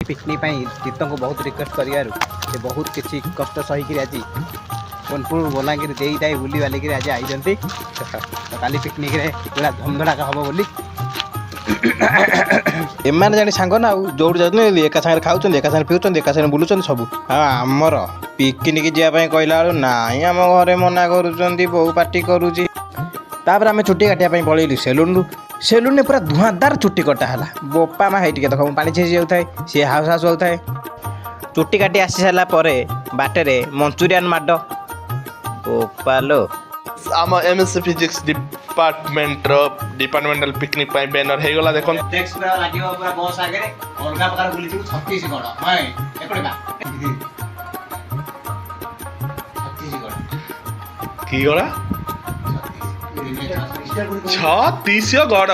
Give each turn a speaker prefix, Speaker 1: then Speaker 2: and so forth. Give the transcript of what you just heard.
Speaker 1: picnic तीर्थ को बहुत रिक्वेस्ट कर बहुत किसी कष्ट सहीकि आज सोनपुर बलांगीर देई बुली बालिक आज आई काली पिकनिक रे पूरा धूमधड़ाका हम बोली एମାନେ जानी सांग ना जोड़ जाते एका सागर खाऊँ एका सागर पीऊँ एका सागर बुलूँ सब हाँ आमर पिकनिक जावाई कहला ना आम घरे मना कर बहु पार्टी करुच्ची तापर आम छुट्टी काटापी पलैलु सेलुन सेलुन पूरा धुआंधार चुट्टी कटा है बोपा माँ है देख पानी छेसी जाए सी हाउस हाउस होता है चुट्टी काटी आसी सारा बाटे मंचूरियन माड बोपालो
Speaker 2: आम MSc physics departmental picnic banner हो गला देखो
Speaker 1: बस आगे अलग प्रकार बुली छत्तीसगढ़
Speaker 2: की गला छत्तीसगढ़